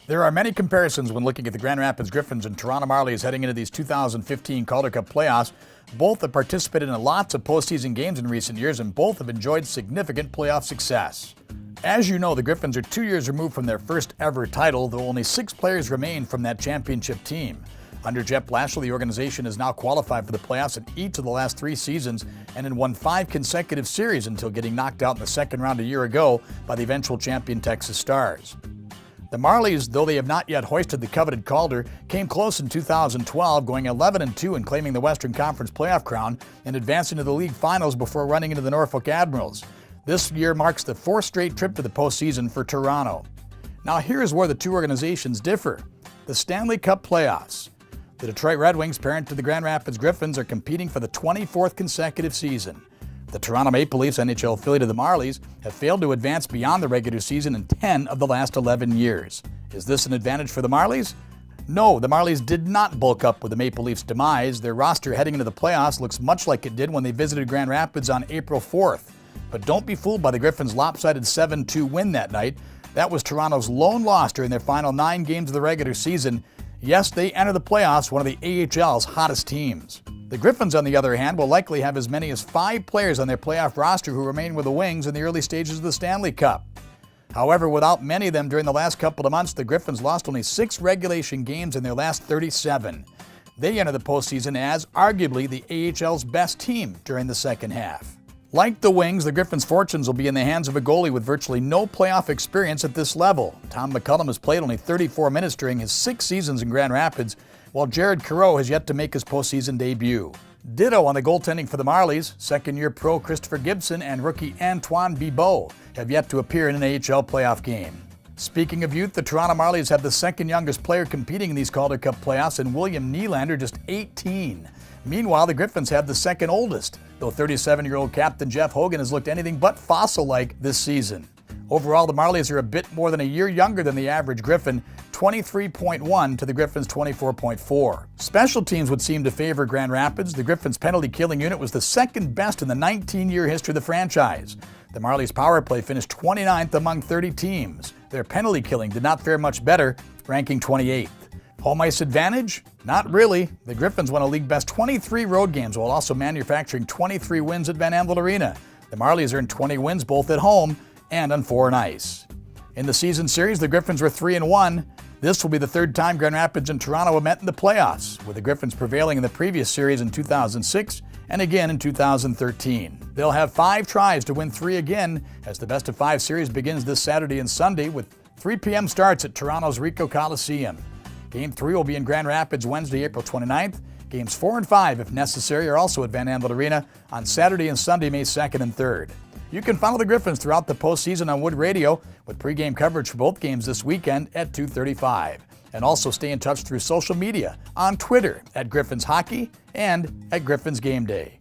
There are many comparisons when looking at the Grand Rapids Griffins and Toronto Marlies heading into these 2015 Calder Cup playoffs. Both have participated in lots of postseason games in recent years, and both have enjoyed significant playoff success. As you know, the Griffins are 2 years removed from their first ever title, though only 6 players remain from that championship team. Under Jeff Blashill, the organization has now qualified for the playoffs in each of the last 3 seasons and had won 5 consecutive series until getting knocked out in the second round a year ago by the eventual champion Texas Stars. The Marlies, though they have not yet hoisted the coveted Calder, came close in 2012, going 11-2 and claiming the Western Conference playoff crown and advancing to the league finals before running into the Norfolk Admirals. This year marks the 4th straight trip to the postseason for Toronto. Now here's where the two organizations differ: the Stanley Cup playoffs. The Detroit Red Wings, parent to the Grand Rapids Griffins, are competing for the 24th consecutive season. The Toronto Maple Leafs, NHL affiliate of the Marlies, have failed to advance beyond the regular season in 10 of the last 11 years. Is this an advantage for the Marlies? No, the Marlies did not bulk up with the Maple Leafs' demise. Their roster heading into the playoffs looks much like it did when they visited Grand Rapids on April 4th. But don't be fooled by the Griffins' lopsided 7-2 win that night. That was Toronto's lone loss during their final 9 games of the regular season. Yes, they enter the playoffs, one of the AHL's hottest teams. The Griffins, on the other hand, will likely have as many as 5 players on their playoff roster who remain with the Wings in the early stages of the Stanley Cup. However, without many of them during the last couple of months, the Griffins lost only 6 regulation games in their last 37. They enter the postseason as arguably the AHL's best team during the second half. Like the Wings, the Griffins' fortunes will be in the hands of a goalie with virtually no playoff experience at this level. Tom McCullum has played only 34 minutes during his 6 seasons in Grand Rapids, while Jared Careau has yet to make his postseason debut. Ditto on the goaltending for the Marlies. Second-year pro Christopher Gibson and rookie Antoine Bibeau have yet to appear in an AHL playoff game. Speaking of youth, the Toronto Marlies have the second youngest player competing in these Calder Cup playoffs in William Nylander, just 18. Meanwhile, the Griffins have the second oldest, though 37-year-old captain Jeff Hogan has looked anything but fossil-like this season. Overall, the Marlies are a bit more than a year younger than the average Griffin, 23.1 to the Griffins' 24.4. Special teams would seem to favor Grand Rapids. The Griffins' penalty killing unit was the second best in the 19-year history of the franchise. The Marlies' power play finished 29th among 30 teams. Their penalty killing did not fare much better, ranking 28th. Home ice advantage? Not really. The Griffins won a league-best 23 road games while also manufacturing 23 wins at Van Andel Arena. The Marlies earned 20 wins both at home and on foreign ice. In the season series, the Griffins were 3-1. This will be the 3rd time Grand Rapids and Toronto have met in the playoffs, with the Griffins prevailing in the previous series in 2006 and again in 2013. They'll have 5 tries to win 3 again as the best-of-5 series begins this Saturday and Sunday with 3 p.m. starts at Toronto's Ricoh Coliseum. Game 3 will be in Grand Rapids Wednesday, April 29th. Games 4 and 5, if necessary, are also at Van Andel Arena on Saturday and Sunday, May 2nd and 3rd. You can follow the Griffins throughout the postseason on Wood Radio with pregame coverage for both games this weekend at 2:35. And also stay in touch through social media on Twitter at Griffins Hockey and at Griffins Game Day.